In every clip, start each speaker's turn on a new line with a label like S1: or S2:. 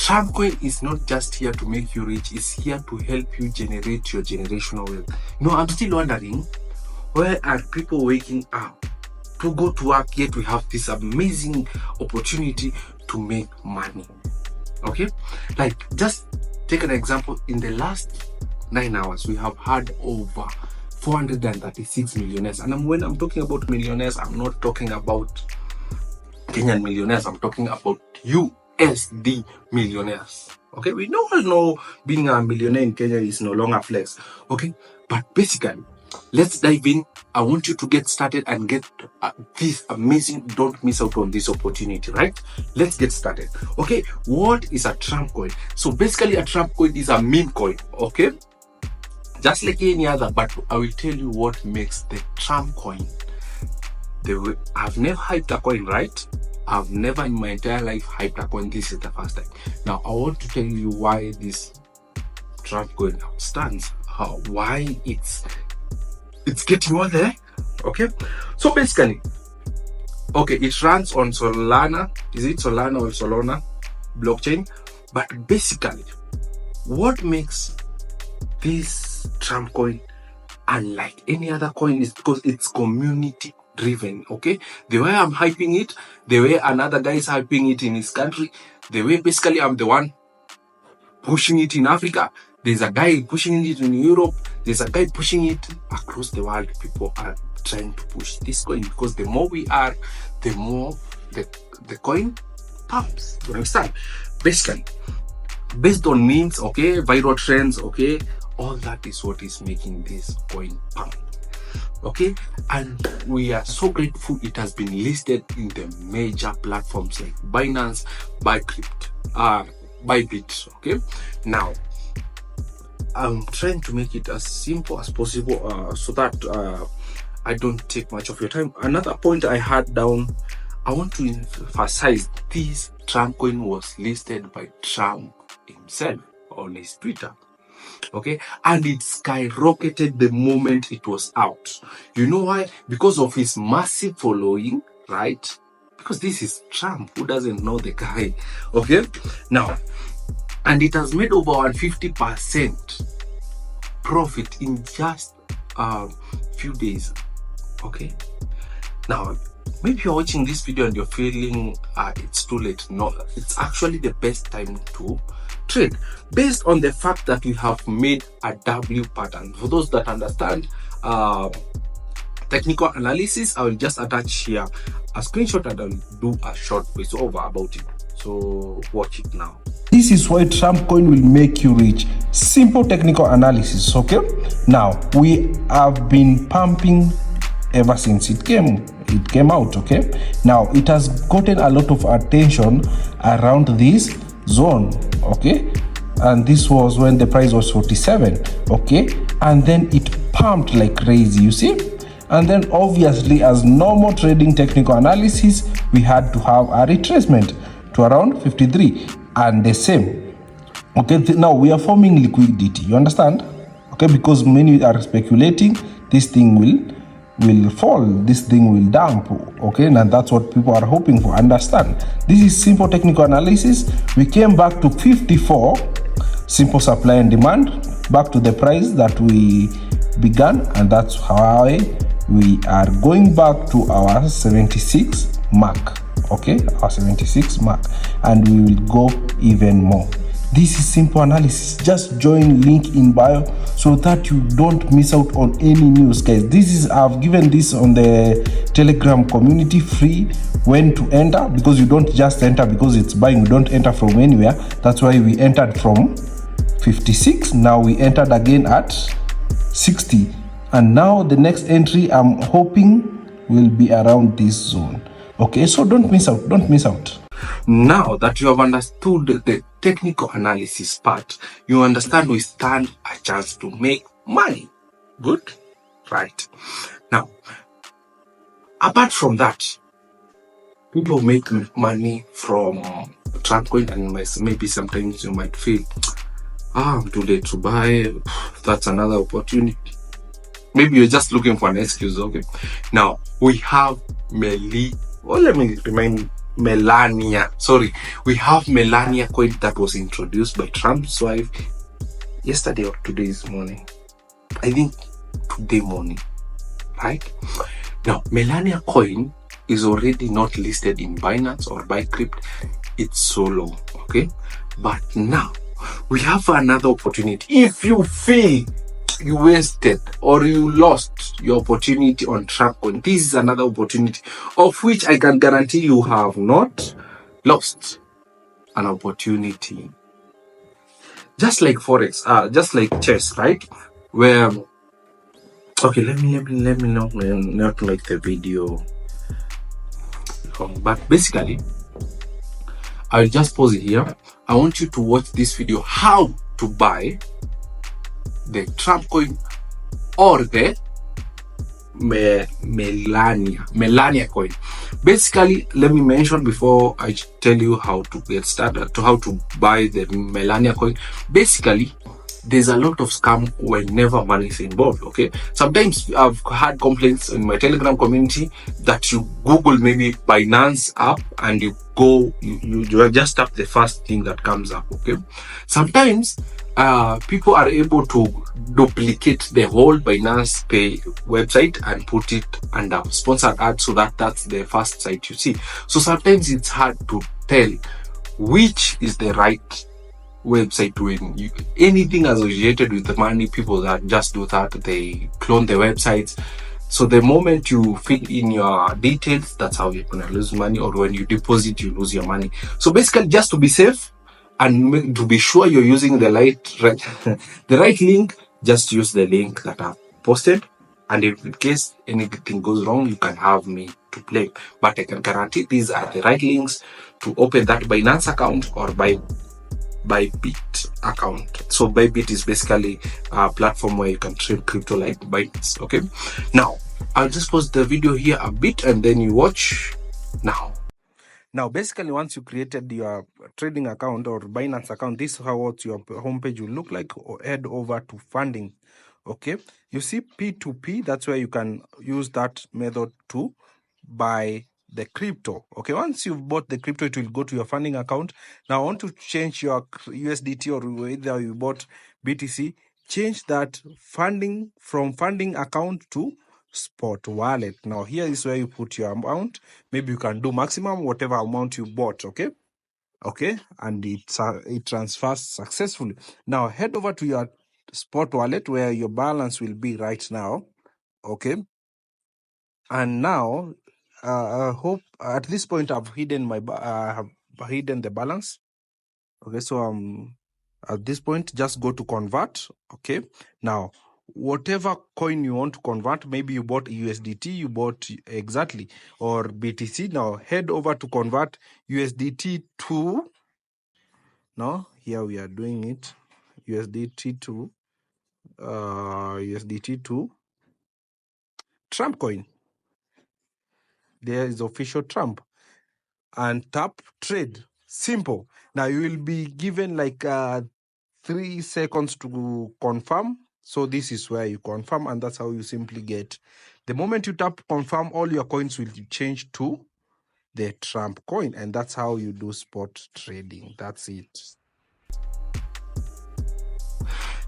S1: Trump Coin is not just here to make you rich, it's here to help you generate your generational wealth. I'm still wondering, where are people waking up to go to work, yet we have this amazing opportunity to make money? Okay, like just take an example. In the last 9 hours, we have had over 436 millionaires. And when I'm talking about millionaires, I'm not talking about Kenyan millionaires. I'm talking about USD millionaires. Okay, we all know being a millionaire in Kenya is no longer flex. Okay, but basically, let's dive in. I want you to get started and get this amazing. Don't miss out on this opportunity, right? Let's get started. Okay, what is a Trump coin? So basically, a Trump coin is a meme coin. Okay, just like any other, but I will tell you what makes the Trump coin. I've never hyped a coin, right? I've never in my entire life hyped a coin. This is the first time. Now I want to tell you why this Trump coin stands. Why it's getting all there. Okay, so basically, okay, it runs on Solana. Is it Solana or Solana blockchain? But basically, what makes this Trump coin unlike any other coin is because it's community driven. Okay, the way I'm hyping it, the way another guy is hyping it in his country, the way basically I'm the one pushing it in Africa, there's a guy pushing it in Europe, there's a guy pushing it across the world. People are trying to push this coin because the more we are, the more the coin pumps. You understand? Basically, based on memes, okay, viral trends, okay, all that is what is making this coin pump. Okay, and we are so grateful it has been listed in the major platforms like Binance, Bybit. Okay, now I'm trying to make it as simple as possible so that I don't take much of your time. Another point I had down, I want to emphasize this Trump coin was listed by Trump himself on his Twitter. Okay, and it skyrocketed the moment it was out. You know why? Because of his massive following, right? Because this is Trump. Who doesn't know the guy? Okay, now, and it has made over 150% profit in just a few days. Okay, now maybe you're watching this video and you're feeling it's too late. No, it's actually the best time to trade based on the fact that we have made a W pattern. For those that understand technical analysis, I will just attach here a screenshot and I'll do a short voiceover about it. So watch it now. This is why Trump coin will make you rich. Simple technical analysis. Okay, now we have been pumping ever since it came out. Okay, now it has gotten a lot of attention around this zone. Okay, and this was when the price was 47. Okay, and then it pumped like crazy, you see. And then obviously, as normal trading technical analysis, we had to have a retracement to around 53 and the same. Okay, now we are forming liquidity, you understand? Okay, because many are speculating this thing will fall, this thing will dump. Okay, and that's what people are hoping for. Understand, this is simple technical analysis. We came back to 54, simple supply and demand, back to the price that we began, and that's how we are going back to our 76 mark. Okay, our 76 mark, and we will go even more. This is simple analysis. Just join link in bio so that you don't miss out on any news, guys. This is, I've given this on the Telegram community free when to enter, because you don't just enter because it's buying. You don't enter from anywhere. That's why we entered from 56. Now we entered again at 60, and now the next entry I'm hoping will be around this zone. Okay, so don't miss out. Don't miss out. Now that you have understood the technical analysis part, you understand we stand a chance to make money. Good? Right. Now, apart from that, people make money from Trump coin, and maybe sometimes you might feel, I'm too late to buy. That's another opportunity. Maybe you're just looking for an excuse. Okay. Now, we have let me remind Melania. Sorry, we have Melania coin that was introduced by Trump's wife yesterday or today's morning. I think today morning, right? Now, Melania coin is already not listed in Binance or Bicrypt. It's solo, okay? But now we have another opportunity. If you feel you wasted or you lost your opportunity on Trump coin, this is another opportunity of which I can guarantee you have not lost an opportunity. Just like Forex, just like chess, right? Where okay, let me not make the video long, but basically I'll just pause it here. I want you to watch this video how to buy the Trump coin or the Melania coin. Basically, let me mention before I tell you how to get started, to how to buy the Melania coin. Basically, there's a lot of scam whenever money is involved, okay? Sometimes I've had complaints in my Telegram community that you Google maybe Binance app and you go, you just tap the first thing that comes up, okay? Sometimes people are able to duplicate the whole Binance Pay website and put it under sponsored ad so that that's the first site you see. So sometimes it's hard to tell which is the right website when anything associated with the money. People that just do that, they clone the websites. So the moment you fill in your details, that's how you're gonna lose money, or when you deposit, you lose your money. So basically, just to be safe and to be sure you're using the right link, just use the link that I've posted. And if in case anything goes wrong, you can have me to blame. But I can guarantee these are the right links to open that Binance account or Bybit account. So Bybit is basically a platform where you can trade crypto like Binance. Okay, now I'll just pause the video here a bit and then you watch now. Now, basically, once you created your trading account or Binance account, this is how what your homepage will look like. Or head over to funding. Okay, you see P2P. That's where you can use that method to buy the crypto. Okay, once you've bought the crypto, it will go to your funding account. Now I want to change your USDT, or either you bought BTC, change that funding from funding account to spot wallet. Now here is where you put your amount. Maybe you can do maximum whatever amount you bought. Okay, and it transfers successfully. Now head over to your spot wallet where your balance will be right now. Okay, and now I hope at this point I've hidden my have hidden the balance. Okay, so at this point just go to convert. Okay, now whatever coin you want to convert, maybe you bought USDT, you bought exactly, or BTC. Now head over to convert USDT to, now here we are doing it, USDT to Trump coin. There is official Trump, and tap trade. Simple. Now you will be given like 3 seconds to confirm. So this is where you confirm, and that's how you simply get. The moment you tap confirm, all your coins will change to the Trump coin, and that's how you do spot trading. That's it.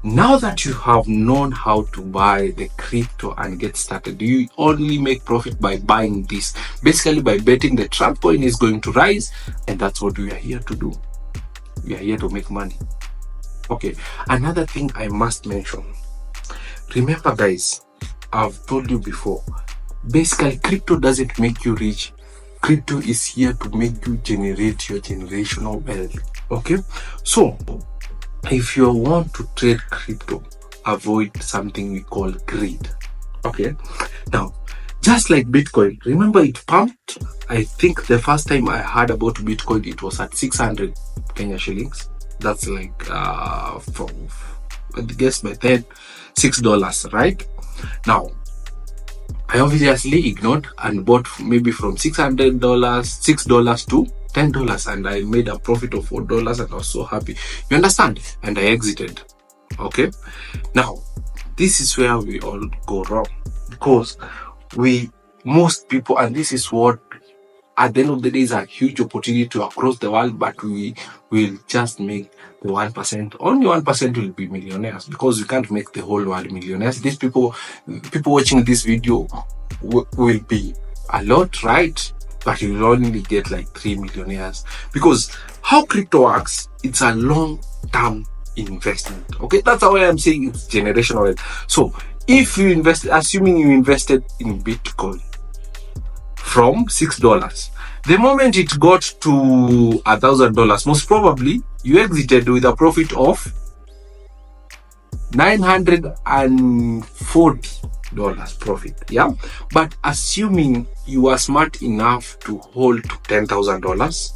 S1: Now that you have known how to buy the crypto and get started, you only make profit by buying this. Basically, by betting the Trump coin is going to rise, and that's what we are here to do. We are here to make money. Okay, another thing I must mention. Remember, guys, I've told you before, basically, crypto doesn't make you rich. Crypto is here to make you generate your generational wealth. Okay, so if you want to trade crypto, avoid something we call greed. Okay, now just like Bitcoin, remember it pumped. I think the first time I heard about Bitcoin, it was at 600 Kenya shillings. That's like for I guess by then $6, right? Now I obviously ignored and bought maybe from $6 to $10, and I made a profit of $4, and I was so happy. You understand? And I exited. Okay, now this is where we all go wrong, because most people, and this is what at the end of the day, it's a huge opportunity to across the world, but we will just make the 1%. Only 1% will be millionaires, because we can't make the whole world millionaires. These people watching this video will be a lot, right? But you will only get like 3 millionaires, because how crypto works, it's a long-term investment. Okay, that's how I'm saying it's generational. So if you invest, assuming you invested in Bitcoin from $6, the moment it got to $1,000, most probably you exited with a profit of $940 profit. Yeah, but assuming you are smart enough to hold to $10,000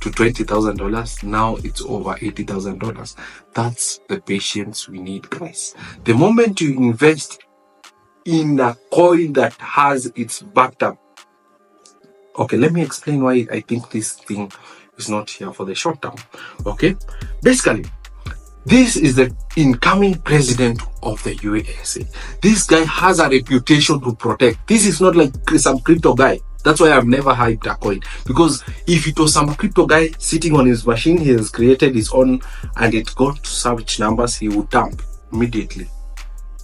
S1: to $20,000, now it's over $80,000. That's the patience we need, guys. The moment you invest in a coin that has its backed up. Okay, let me explain why I think this thing is not here for the short term. Okay, basically, this is the incoming president of the USA. This guy has a reputation to protect. This is not like some crypto guy. That's why I've never hyped a coin. Because if it was some crypto guy sitting on his machine, he has created his own, and it got to such numbers, he would dump immediately.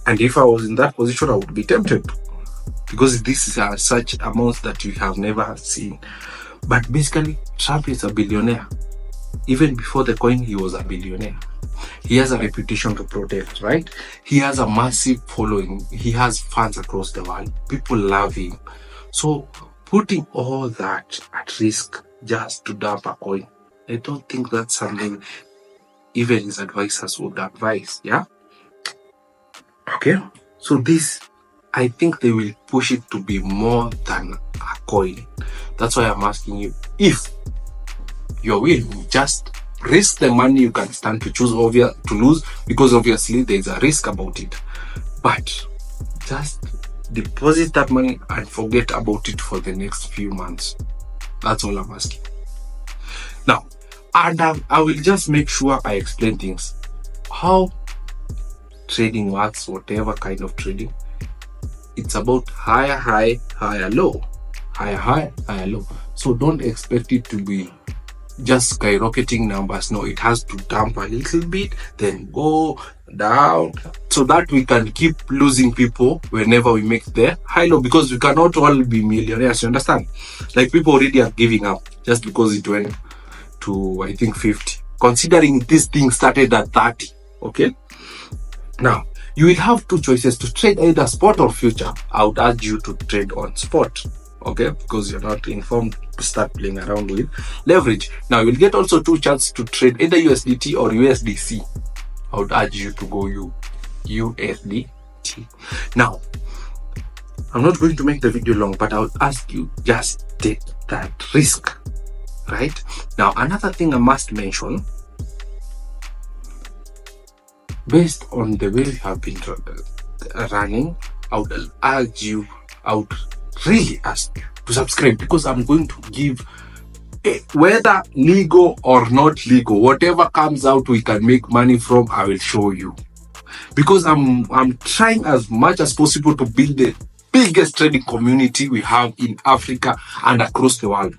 S1: And if I was in that position, I would be tempted, because this is such amounts that you have never seen. But basically, Trump is a billionaire. Even before the coin, he was a billionaire. He has a reputation to protect, right? He has a massive following. He has fans across the world. People love him. So putting all that at risk just to dump a coin, I don't think that's something even his advisors would advise. Yeah. Okay. So this, I think they will push it to be more than a coin. That's why I'm asking you, if you're willing, just risk the money you can stand to lose, because obviously there's a risk about it. But just deposit that money and forget about it for the next few months. That's all I'm asking. Now, and I will just make sure I explain things. How trading works, whatever kind of trading. It's about higher high, higher low. Higher high, higher low. So don't expect it to be just skyrocketing numbers. No, it has to dump a little bit, then go down, so that we can keep losing people whenever we make the high low, because we cannot all be millionaires, you understand? Like, people already are giving up just because it went to, I think, 50, considering this thing started at 30. Okay, now you will have two choices to trade, either spot or future. I would urge you to trade on spot. Okay, because you're not informed to start playing around with leverage. Now you'll get also two chances to trade either USDT or USDC. I would urge you to go USDT. Now, I'm not going to make the video long, but I would ask you, just take that risk, right? Now, another thing I must mention, based on the way we have been running, I would urge you, I would really ask you to subscribe, because I'm going to give, whether legal or not legal, whatever comes out we can make money from, I will show you. Because I'm trying as much as possible to build the biggest trading community we have in Africa and across the world.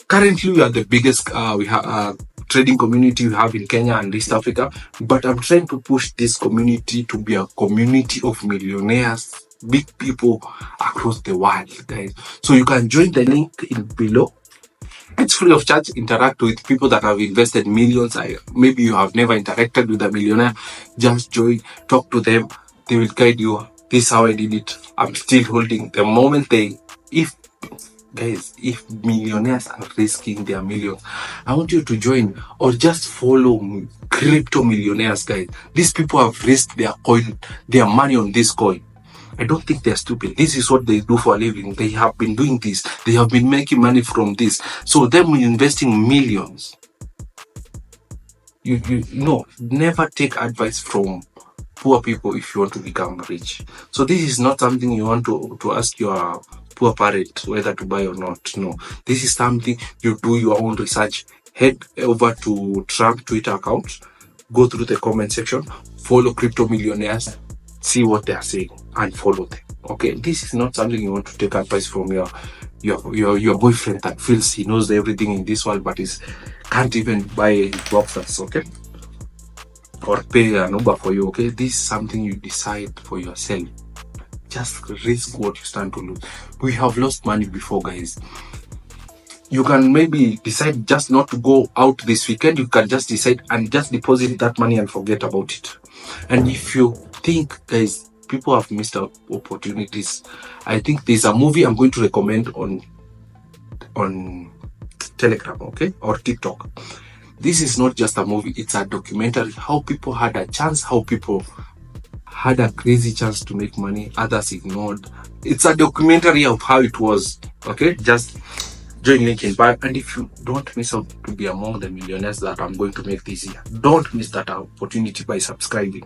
S1: Currently, we are the biggest trading community we have in Kenya and East Africa, but I'm trying to push this community to be a community of millionaires, big people across the world, guys. So you can join the link in below. It's free of charge. Interact with people that have invested millions. Maybe you have never interacted with a millionaire. Just join, talk to them. They will guide you. This is how I did it. I'm still holding. The moment if millionaires are risking their millions, I want you to join or just follow crypto millionaires, guys. These people have risked their coin, their money on this coin. I don't think they're stupid. This is what they do for a living. They have been doing this. They have been making money from this. So them investing millions. You know, never take advice from poor people if you want to become rich. So this is not something you want to ask your poor parent whether to buy or not. No, this is something you do your own research. Head over to Trump Twitter account, go through the comment section, follow crypto millionaires, see what they are saying and follow them. Okay, this is not something you want to take advice from your your boyfriend that feels he knows everything in this world, but can't even buy boxers, okay, or pay an Uber for you, okay. This is something you decide for yourself. Just risk what you stand to lose. We have lost money before, guys. You can maybe decide just not to go out this weekend. You can just decide and just deposit that money and forget about it. And if you think, guys, people have missed out opportunities, I think there's a movie I'm going to recommend on Telegram, okay, or TikTok. This is not just a movie, it's a documentary. How people had a chance, how people had a crazy chance to make money, others ignored. It's a documentary of how it was, okay. Just join link in bio. And if you don't miss out to be among the millionaires that I'm going to make this year, don't miss that opportunity by subscribing.